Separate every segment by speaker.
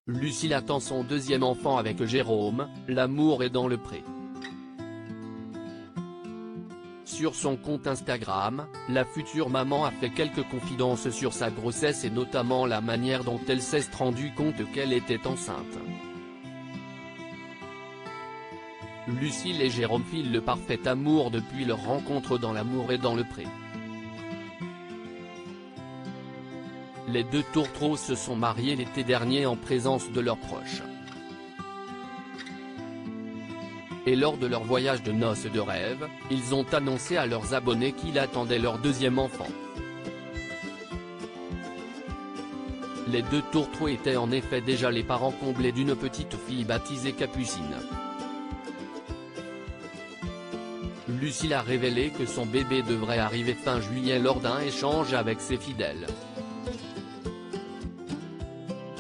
Speaker 1: Lucille attend son deuxième enfant avec Jérôme, l'amour est dans le pré. Sur son compte Instagram, la future maman a fait quelques confidences sur sa grossesse et notamment la manière dont elle s'est rendue compte qu'elle était enceinte. Lucille et Jérôme filent le parfait amour depuis leur rencontre dans l'amour et dans le pré. Les deux tourtereaux se sont mariés l'été dernier en présence de leurs proches. Et lors de leur voyage de noces de rêve, ils ont annoncé à leurs abonnés qu'ils attendaient leur deuxième enfant. Les deux tourtereaux étaient en effet déjà les parents comblés d'une petite fille baptisée Capucine. Lucille a révélé que son bébé devrait arriver fin juillet lors d'un échange avec ses fidèles.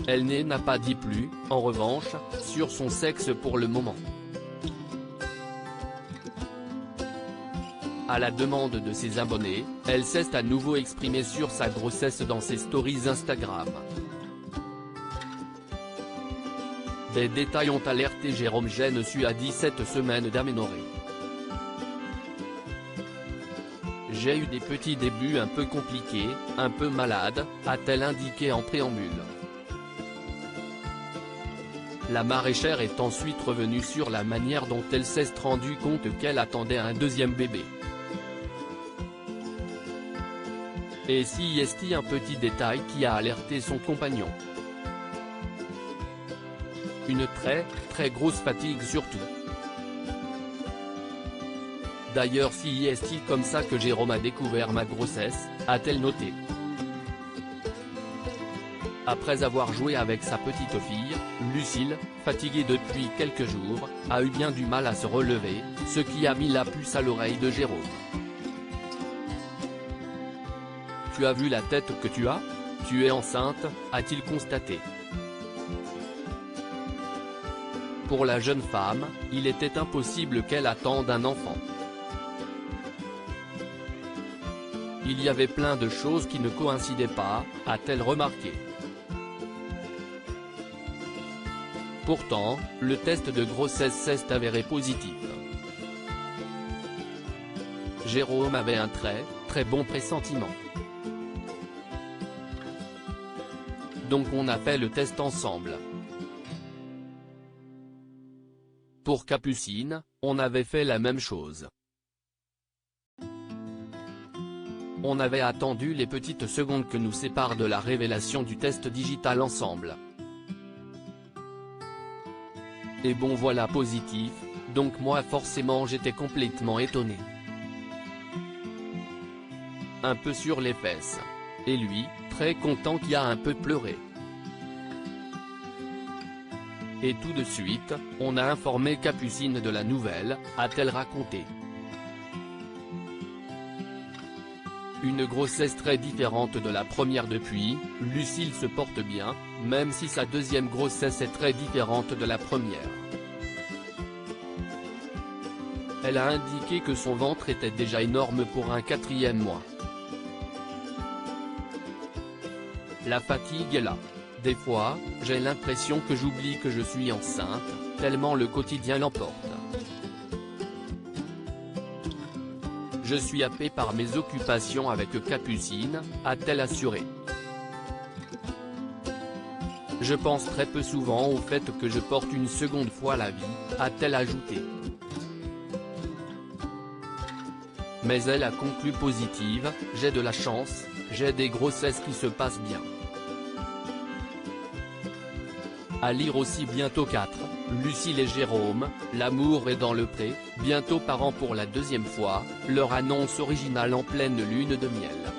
Speaker 1: Elle n'a pas dit plus, en revanche, sur son sexe pour le moment. À la demande de ses abonnés, elle s'est à nouveau exprimée sur sa grossesse dans ses stories Instagram. Des détails ont alerté Jérôme Génessu à 17 semaines d'aménorrhée. J'ai eu des petits débuts un peu compliqués, un peu malade, a-t-elle indiqué en préambule. La maraîchère est ensuite revenue sur la manière dont elle s'est rendue compte qu'elle attendait un deuxième bébé. Et si est un petit détail qui a alerté son compagnon. Une très grosse fatigue surtout. D'ailleurs si est comme ça que Jérôme a découvert ma grossesse, a-t-elle noté. Après avoir joué avec sa petite fille, Lucille, fatiguée depuis quelques jours, a eu bien du mal à se relever, ce qui a mis la puce à l'oreille de Jérôme. Tu as vu la tête que tu as? Tu es enceinte, a-t-il constaté. Pour la jeune femme, il était impossible qu'elle attende un enfant. Il y avait plein de choses qui ne coïncidaient pas, a-t-elle remarqué. Pourtant, le test de grossesse s'est avéré positif. Jérôme avait un très bon pressentiment. Donc on a fait le test ensemble. Pour Capucine, on avait fait la même chose. On avait attendu les petites secondes que nous séparent de la révélation du test digital ensemble. Et bon voilà positif, donc moi forcément j'étais complètement étonné. Un peu sur les fesses. Et lui, très content qui a un peu pleuré. Et tout de suite, on a informé Capucine de la nouvelle, a-t-elle raconté. Une grossesse très différente de la première depuis, Lucille se porte bien, même si sa deuxième grossesse est très différente de la première. Elle a indiqué que son ventre était déjà énorme pour un 4e mois. La fatigue est là. Des fois, j'ai l'impression que j'oublie que je suis enceinte, tellement le quotidien l'emporte. Je suis happée par mes occupations avec Capucine, a-t-elle assuré. Je pense très peu souvent au fait que je porte une seconde fois la vie, a-t-elle ajouté. Mais elle a conclu positive, j'ai de la chance, j'ai des grossesses qui se passent bien. À lire aussi bientôt 4, Lucille et Jérôme, l'amour est dans le pré, bientôt parents pour la deuxième fois, leur annonce originale en pleine lune de miel.